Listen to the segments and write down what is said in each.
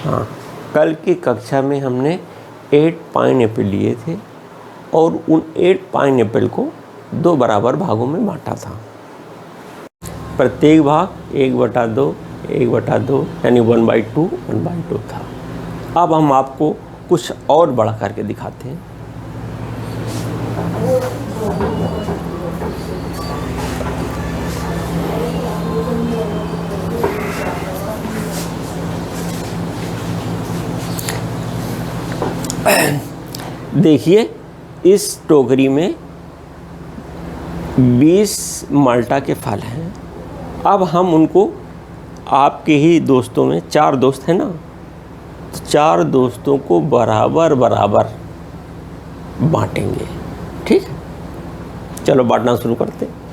हाँ, कल की कक्षा में हमने 8 पाइनएप्पल लिए थे और उन 8 पाइनएप्पल को 2 बराबर भागों में बांटा था। प्रत्येक भाग 1/2 1/2 यानी 1/2 1/2 था। अब हम आपको कुछ और बड़ा करके दिखाते हैं। देखिए, इस टोकरी में 20 माल्टा के फल हैं। अब हम उनको आपके ही दोस्तों में 4 दोस्त हैं ना, तो 4 दोस्तों को बराबर बराबर बांटेंगे। ठीक है, चलो बांटना शुरू करते हैं।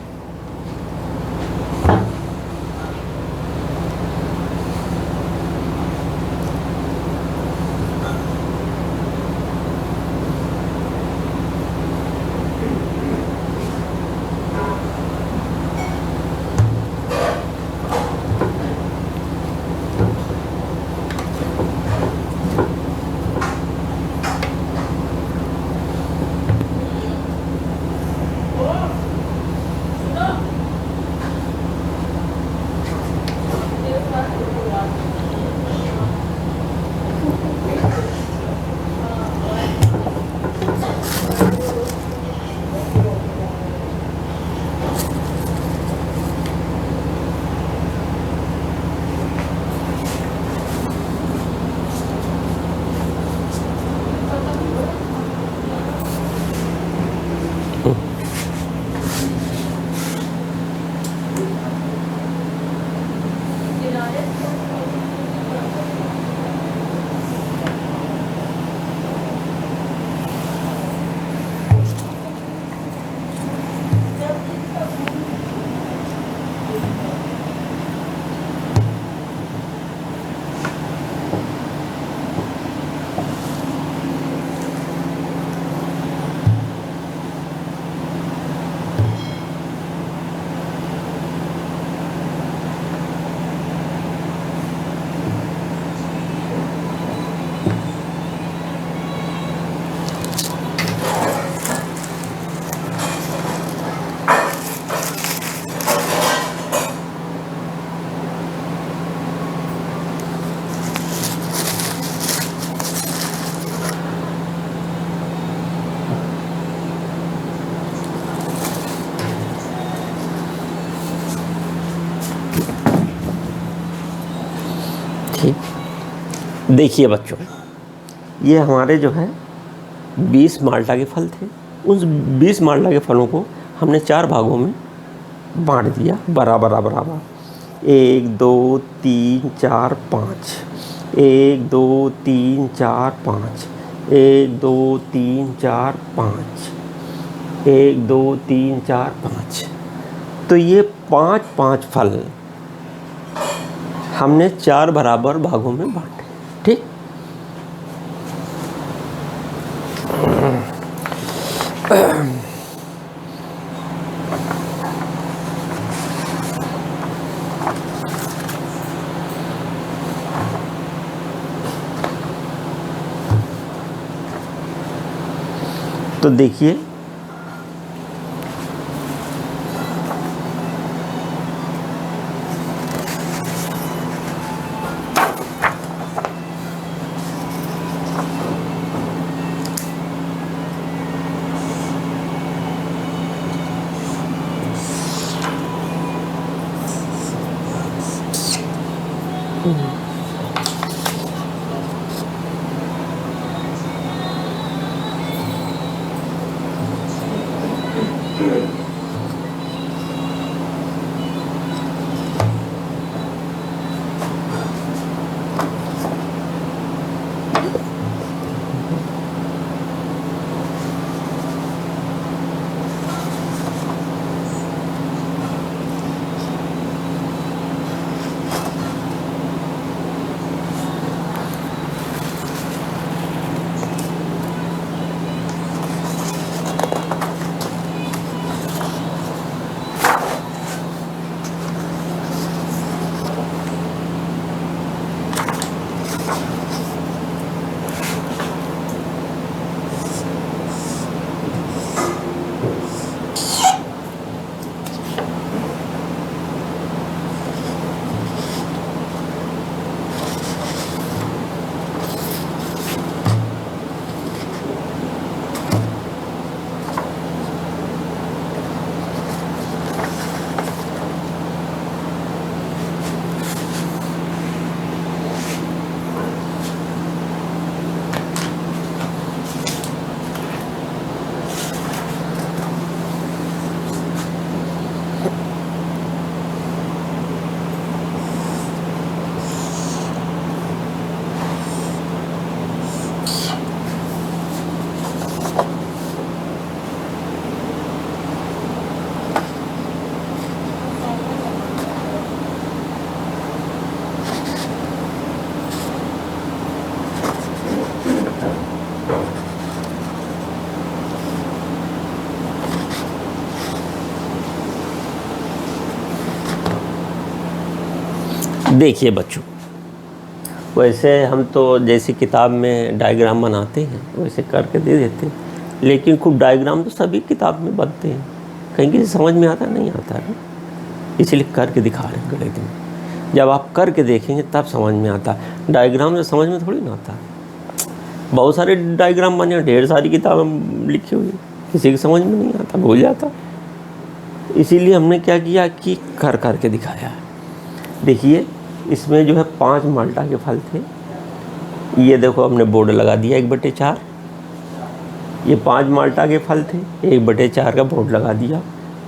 देखिए बच्चों, ये हमारे जो है 20 माल्टा के फल थे। उस 20 माल्टा के फलों को हमने 4 भागों में बांट दिया बराबर बराबर। 1 2 3 4 5, 1 2 3 4 5, 1 2 3 4 5, 1 2 3 4 5। तो ये 5 फल हमने 4 बराबर भागों में बांटे। ठीक, तो देखिए देखिए बच्चों, वैसे हम तो जैसे किताब में डायग्राम बनाते हैं वैसे करके दे देते हैं, लेकिन खूब डायग्राम तो सभी किताब में बनते हैं, कहीं किसी समझ में आता नहीं आता है, इसलिए करके दिखा रहे हैं गणित में। जब आप करके देखेंगे तब समझ में आता है, डायग्राम से समझ में थोड़ी ना आता। बहुत सारे डायग्राम बने, ढेर सारी किताबें लिखी हुई, किसी की समझ में नहीं आता, भूल जाता। इसीलिए हमने क्या किया कि कर करके दिखाया है। देखिए इसमें जो है 5 माल्टा के फल थे, ये देखो हमने बोर्ड लगा दिया 1/4। ये 5 माल्टा के फल थे, 1/4 का बोर्ड लगा दिया।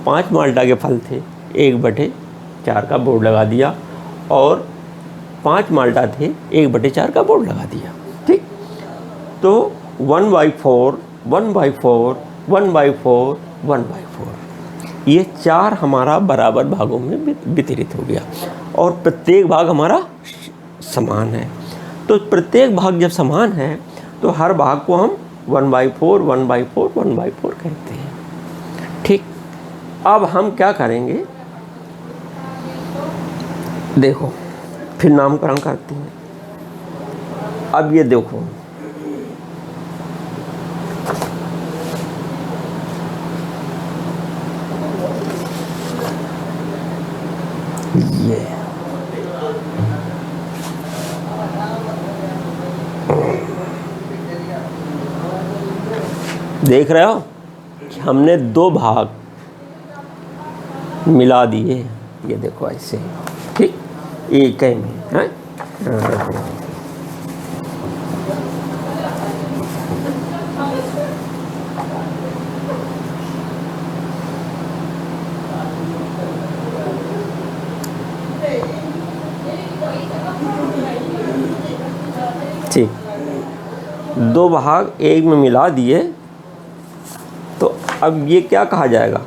5 माल्टा के फल थे, 1/4 का बोर्ड लगा दिया, और 5 माल्टा थे, 1/4 का बोर्ड लगा दिया। ठीक, तो 1/4, 1/4, 1/4, 1/4, ये 4 हमारा बराबर भागों में वितरित हो गया, और प्रत्येक भाग हमारा समान है। तो प्रत्येक भाग जब समान है तो हर भाग को हम 1/4, 1/4, 1/4 कहते हैं। ठीक, अब हम क्या करेंगे, देखो फिर नामकरण करते हैं। अब ये देखो, ये देख रहे हो कि हमने 2 भाग मिला दिए, ये देखो ऐसे, ठीक, एक ही में है। ठीक, 2 भाग एक में मिला दिए, तो अब ये क्या कहा जाएगा,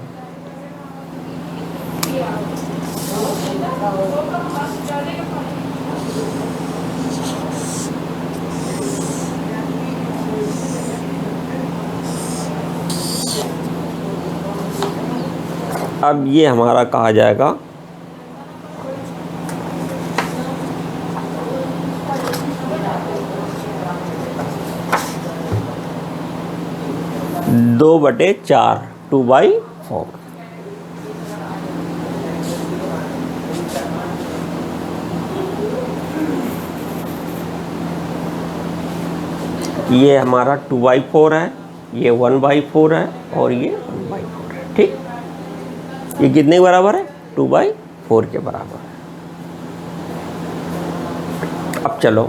अब ये हमारा कहा जाएगा दो बटे 4, 2/4। ये हमारा 2/4 है, ये 1/4 है, और ये 1/4 है। ठीक, ये कितने के बराबर है, 2/4 के बराबर है। अब चलो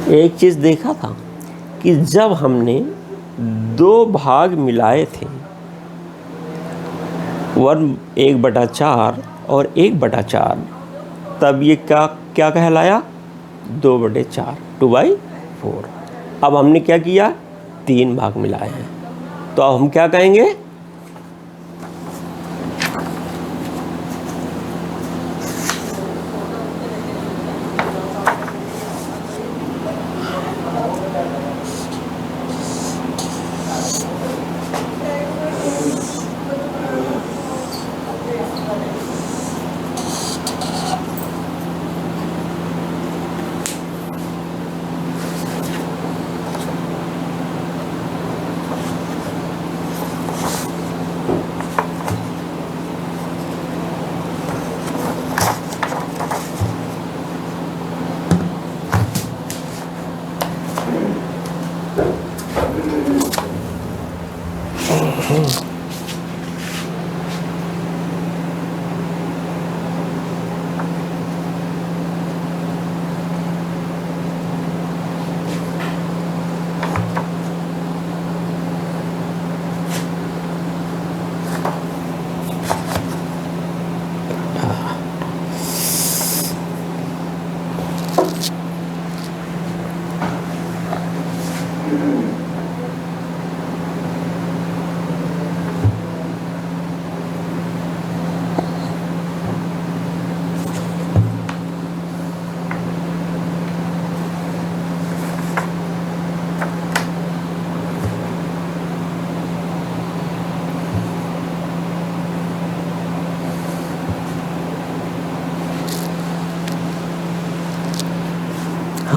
एक चीज़ देखा था कि जब हमने 2 भाग मिलाए थे, 1/4 और 1/4, तब ये क्या कहलाया, 2/4, 2/4। अब हमने क्या किया, 3 भाग मिलाए हैं, तो अब हम क्या कहेंगे,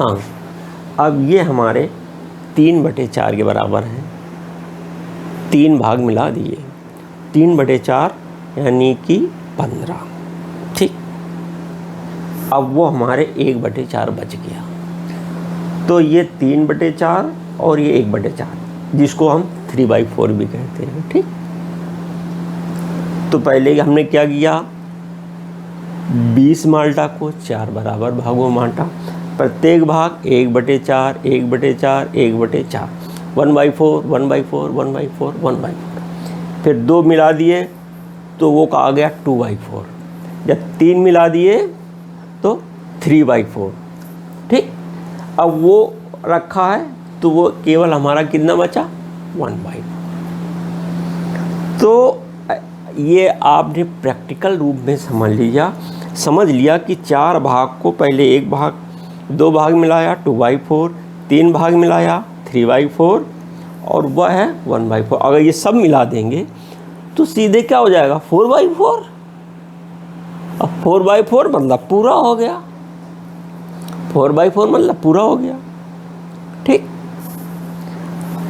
हाँ, अब ये हमारे 3/4 के बराबर हैं। 3 भाग मिला दिए, 3/4 यानी कि 15। ठीक, अब वो हमारे 1/4 बच गया। तो ये 3/4 और ये 1/4, जिसको हम 3/4 भी कहते हैं। ठीक, तो पहले हमने क्या किया, 20 माल्टा को 4 बराबर भागों में बांटा। प्रत्येक भाग 1/4, 1/4, 1/4, 1/4, 1/4, 1/4, 1/4। फिर 2 मिला दिए तो वो आ गया 2/4। जब 3 मिला दिए तो 3/4। ठीक, अब वो रखा है तो वो केवल हमारा कितना बचा, 1/4। तो ये आपने प्रैक्टिकल रूप में समझ लिया कि 4 भाग को पहले 1 भाग 2 भाग मिलाया 2/4, 3 भाग मिलाया 3/4 और वह है 1/4। अगर ये सब मिला देंगे तो सीधे क्या हो जाएगा, 4/4। अब 4/4 मतलब पूरा हो गया, 4/4 मतलब पूरा हो गया। ठीक,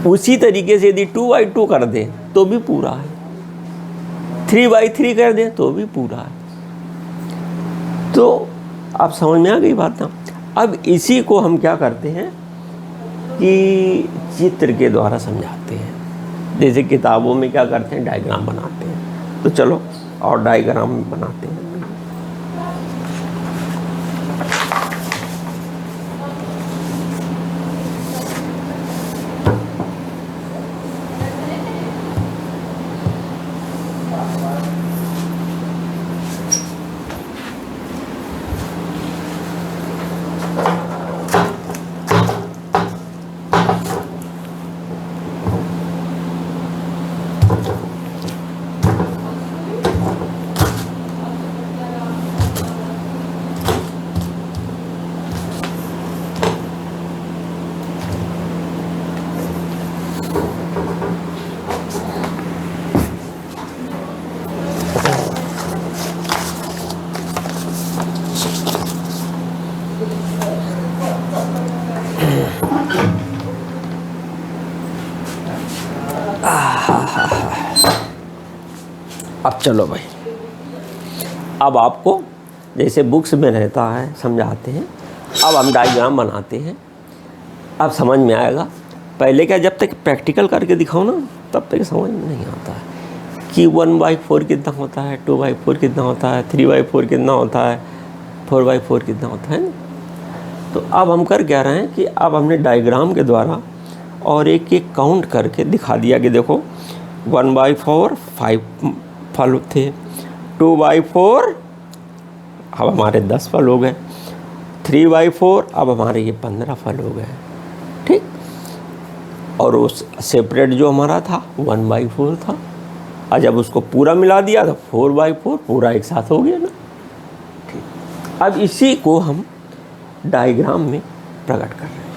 उसी तरीके से यदि 2/2 कर दें तो भी पूरा है, 3/3 कर दें तो भी पूरा है। तो आप समझ में आ गई बात ना। अब इसी को हम क्या करते हैं कि चित्र के द्वारा समझाते हैं। जैसे किताबों में क्या करते हैं, डायग्राम बनाते हैं। तो चलो और डायग्राम बनाते हैं। अब चलो भाई, अब आपको जैसे बुक्स में रहता है समझाते हैं, अब हम डायग्राम बनाते हैं। अब समझ में आएगा। पहले क्या, जब तक प्रैक्टिकल करके दिखाओ ना तब तक समझ में नहीं आता है कि 1/4 कितना होता है, 2/4 कितना होता है, 3/4 कितना होता है, 4/4 कितना होता है ना। तो अब हम कर क्या रहे हैं कि अब हमने डायग्राम के द्वारा और एक एक काउंट करके दिखा दिया कि देखो 1/4 5 फल थे, 2/4 अब हमारे 10 फल हो गए, 3/4 अब हमारे ये 15 फल हो गए। ठीक, और उस सेपरेट जो हमारा था 1/4 था, और जब उसको पूरा मिला दिया तो 4/4 पूरा एक साथ हो गया ना। ठीक, अब इसी को हम डायग्राम में प्रकट कर रहे हैं।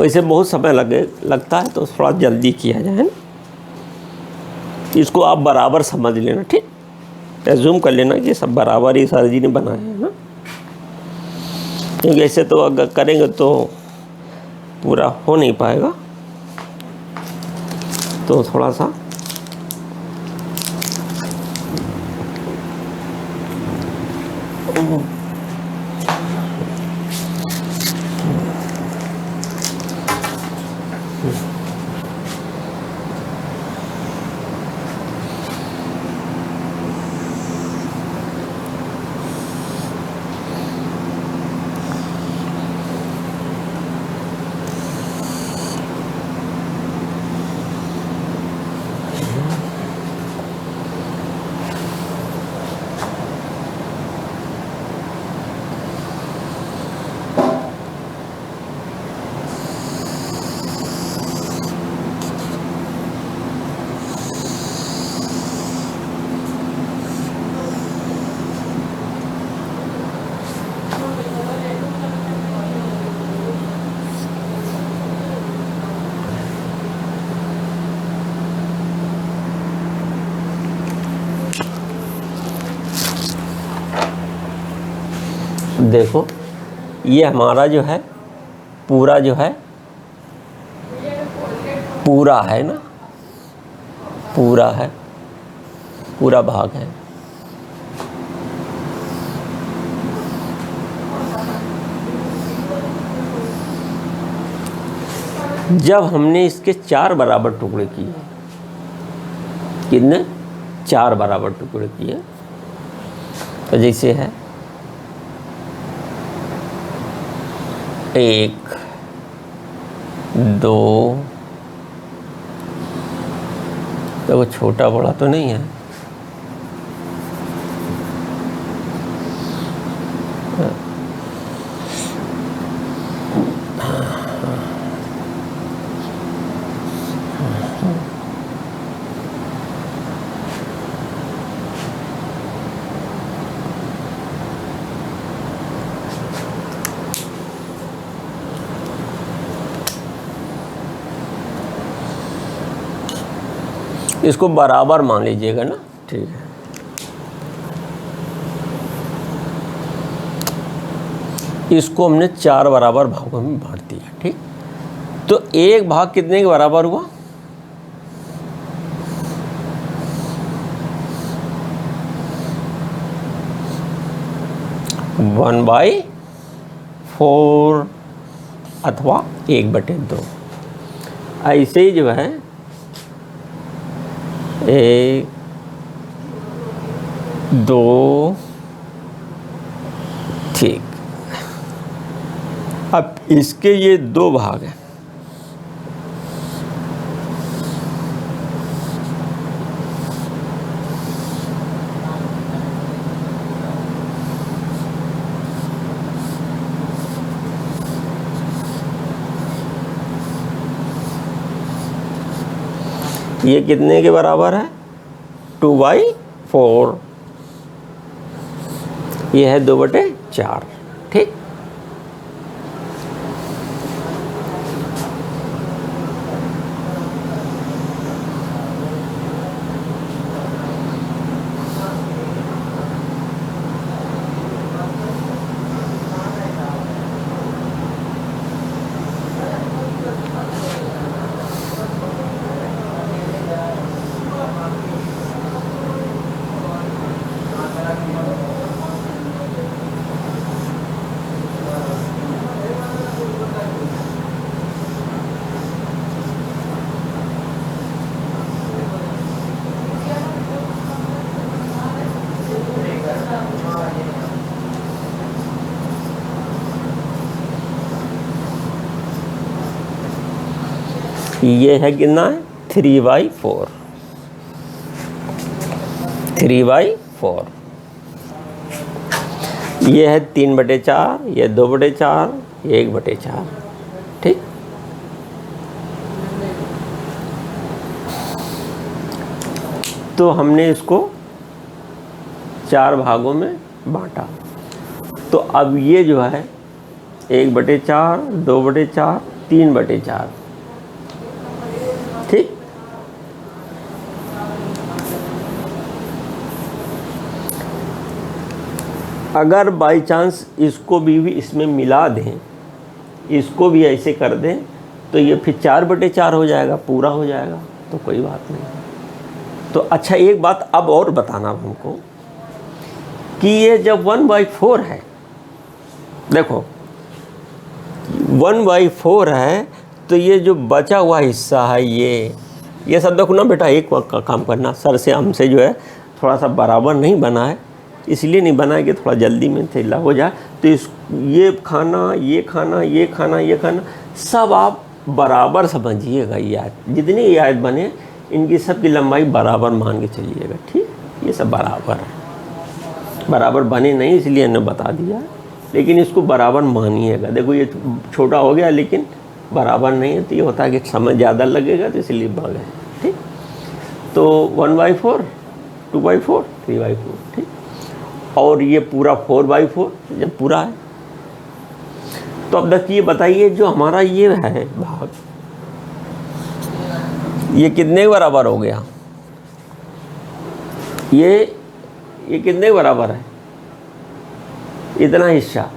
वैसे बहुत समय लगता है, तो थोड़ा जल्दी किया जाए ना। इसको आप बराबर समझ लेना, ठीक, एज्यूम कर लेना कि सब बराबर ही सर जी ने बनाए हैं ना, क्योंकि ऐसे तो अगर करेंगे तो पूरा हो नहीं पाएगा। तो थोड़ा सा देखो, ये हमारा जो है पूरा जो है पूरा है ना, पूरा है, पूरा भाग है। जब हमने इसके 4 बराबर टुकड़े किए, कितने, 4 बराबर टुकड़े किए, तो जैसे है 1 2, तो वो छोटा बड़ा तो नहीं है, इसको बराबर मान लीजिएगा ना, ठीक है। इसको हमने 4 बराबर भागों में बांट दिया, ठीक। तो एक भाग कितने के बराबर हुआ, 1/4 अथवा 1/2। ऐसे ही जो है 1 2, ठीक। अब इसके ये 2 भाग हैं, ये कितने के बराबर है, 2/4, ये है 2/4, ठीक। ये है कितना है, 3/4, 3/4। ये है 3/4, ये 2/4, 1/4, ठीक। तो हमने इसको 4 भागों में बांटा। तो अब ये जो है 1/4, 2/4, 3/4। ठीक, अगर बाई चांस इसको भी इसमें मिला दें, इसको भी ऐसे कर दें, तो ये फिर 4/4 हो जाएगा, पूरा हो जाएगा, तो कोई बात नहीं। तो अच्छा, एक बात अब और बताना हमको कि ये जब 1/4 है, देखो 1/4 है, तो ये जो बचा हुआ हिस्सा है ये सब देखो ना बेटा, एक काम करना, सर से हमसे जो है थोड़ा सा बराबर नहीं बना है, इसलिए नहीं बना है कि थोड़ा जल्दी में थैला हो जाए। तो ये खाना, ये खाना, ये खाना, ये खाना, सब आप बराबर समझिएगा। ये आयत, जितनी ये आयत बने, इनकी सब की लंबाई बराबर मान के चलिएगा। ठीक, ये सब बराबर है, बराबर बने नहीं इसलिए हमने बता दिया, लेकिन इसको बराबर मानिएगा। देखो ये छोटा हो गया लेकिन बराबर नहीं है, तो ये होता है कि समय ज़्यादा लगेगा, तो इसलिए बढ़ गए। ठीक, तो 1/4, 2/4, 3/4। ठीक, और ये पूरा 4/4 जब पूरा है, तो अब देखिए बताइए, जो हमारा ये है भाग, ये कितने के बराबर हो गया? ये कितने के बराबर है? इतना हिस्सा,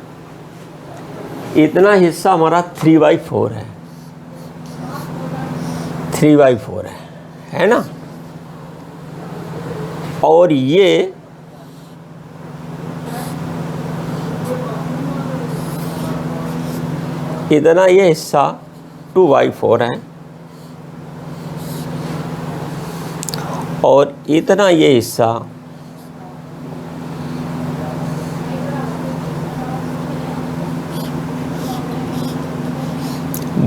इतना हिस्सा हमारा 3/4 है, 3/4 है ना। और ये इतना, ये हिस्सा 2/4 है, और इतना ये हिस्सा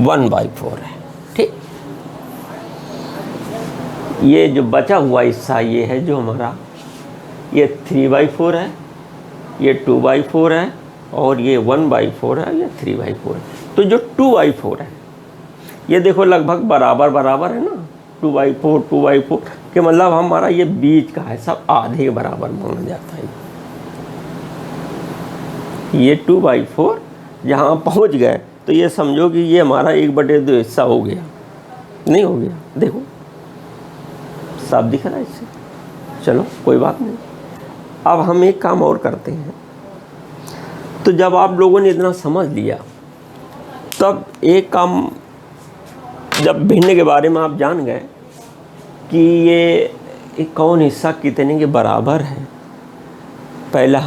1/4 है। ठीक, ये जो बचा हुआ हिस्सा ये है जो हमारा, ये 3/4 है, ये 2/4 है, और ये 1/4 है, ये 3/4 है। तो जो 2/4 है, ये देखो लगभग बराबर बराबर है ना, 2/4 के मतलब हमारा ये बीच का है, सब आधे के बराबर माना जाता है। ये 2/4 जहाँ पहुँच गए, तो ये समझो कि ये हमारा 1/2 हिस्सा हो गया, नहीं हो गया? देखो साफ दिख रहा है इससे। चलो कोई बात नहीं, अब हम एक काम और करते हैं। तो जब आप लोगों ने इतना समझ लिया, तब एक काम, जब भिन्न के बारे में आप जान गए कि ये कौन हिस्सा कितने के बराबर है, पहले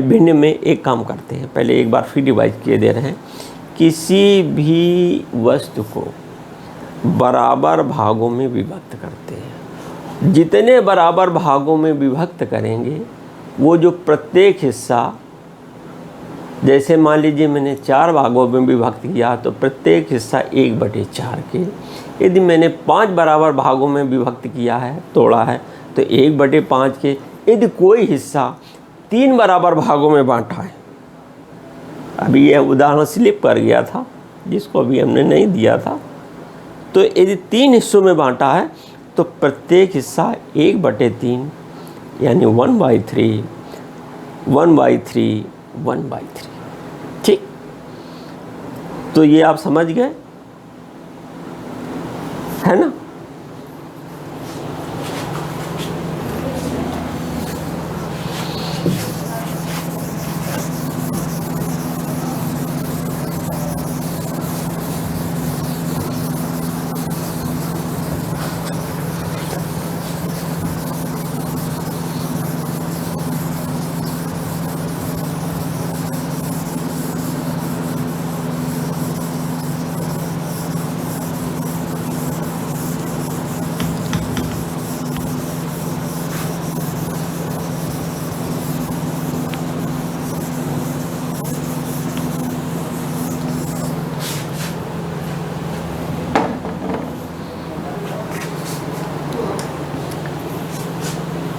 भिन्न में एक काम करते हैं। पहले एक बार फिर रिवाइज किए दे रहे हैं, किसी भी वस्तु को बराबर भागों में विभक्त करते हैं। जितने बराबर भागों में विभक्त करेंगे, वो जो प्रत्येक हिस्सा, जैसे मान लीजिए मैंने 4 भागों में विभक्त किया, तो प्रत्येक हिस्सा 1/4 के। यदि मैंने 5 बराबर भागों में विभक्त किया है, तोड़ा है, तो 1/5 के। यदि कोई हिस्सा 3 बराबर भागों में बांटा है, अभी यह उदाहरण स्लिप कर गया था जिसको अभी हमने नहीं दिया था, तो यदि 3 हिस्सों में बांटा है, तो प्रत्येक हिस्सा 1/3 यानी 1/3, 1/3, 1/3। ठीक, तो ये आप समझ गए, है ना?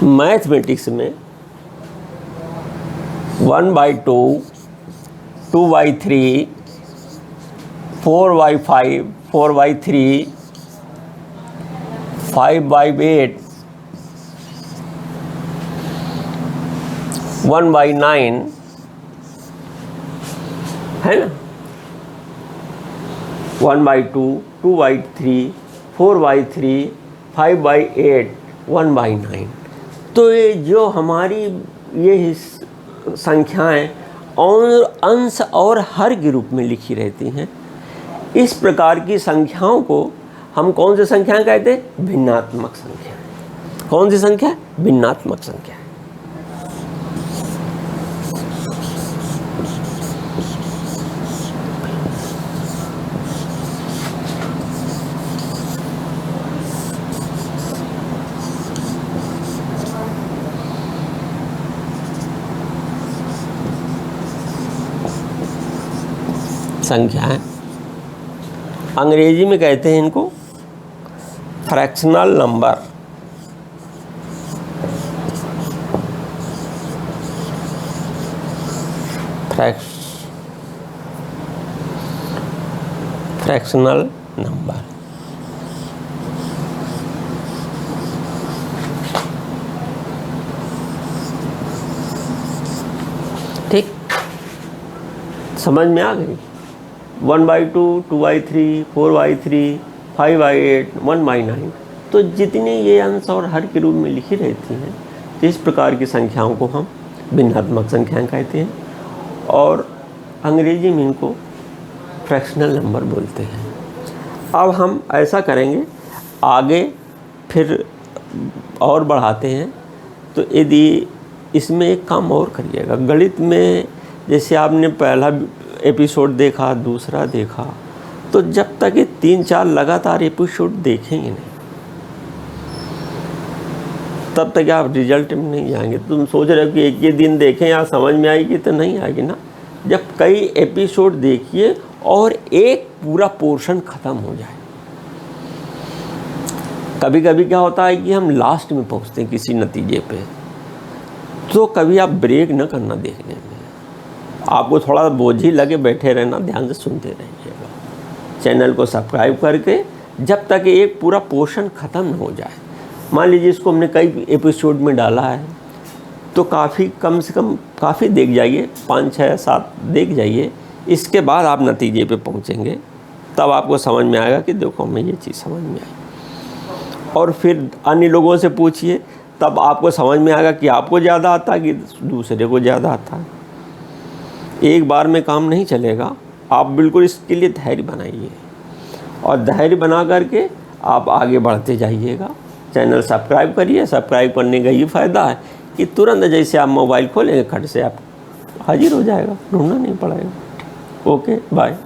मैथमेटिक्स में 1/2, 2/3, 4/5, 4/3, 5/8, 1/9 है ना, 1/2, 2/3, 4/3, 5/8, 1/9। तो ये जो हमारी ये संख्याएं और अंश और हर के रूप में लिखी रहती हैं, इस प्रकार की संख्याओं को हम कौन सी संख्याएं कहते हैं? भिन्नात्मक संख्या। कौन सी संख्या? भिन्नात्मक संख्या। संख्याएं अंग्रेजी में कहते हैं इनको फ्रैक्शनल नंबर। Fractional number. ठीक, समझ में आ गई? 1/2, 2/3, 4/3, 5/8, 1/9। तो जितनी ये अंश और हर के रूप में लिखी रहती हैं, तो इस प्रकार की संख्याओं को हम भिन्नात्मक संख्याएं कहते हैं और अंग्रेजी में इनको फ्रैक्शनल नंबर बोलते हैं। अब हम ऐसा करेंगे, आगे फिर और बढ़ाते हैं। तो यदि इसमें एक काम और करिएगा, गणित में जैसे आपने पहला एपिसोड देखा, दूसरा देखा, तो जब तक ये 3-4 लगातार एपिसोड देखेंगे नहीं, तब तक आप रिजल्ट में नहीं जाएंगे। तुम सोच रहे हो कि एक ही दिन देखें या समझ में आएगी, तो नहीं आएगी ना। जब कई एपिसोड देखिए और एक पूरा पोर्शन ख़त्म हो जाए। कभी कभी क्या होता है कि हम लास्ट में पहुंचते हैं किसी नतीजे पे, तो कभी आप ब्रेक न करना देखने में। आपको थोड़ा बोझ ही लगे, बैठे रहना, ध्यान से सुनते रहिएगा। चैनल को सब्सक्राइब करके जब तक एक पूरा पोर्शन ख़त्म न हो जाए। मान लीजिए इसको हमने कई एपिसोड में डाला है, तो काफ़ी कम से कम काफ़ी देख जाइए, 5, 6, 7 देख जाइए। इसके बाद आप नतीजे पे पहुंचेंगे, तब आपको समझ में आएगा कि देखो हमें ये चीज़ समझ में आई। और फिर अन्य लोगों से पूछिए, तब आपको समझ में आएगा कि आपको ज़्यादा आता है कि दूसरे को ज़्यादा आता है। एक बार में काम नहीं चलेगा, आप बिल्कुल इसके लिए धैर्य बनाइए और धैर्य बना करके आप आगे बढ़ते जाइएगा। चैनल सब्सक्राइब करिए। सब्सक्राइब करने का ये फ़ायदा है कि तुरंत जैसे आप मोबाइल खोलेंगे, खट से आप हाजिर हो जाएगा, ढूंढना नहीं पड़ेगा। Okay, bye.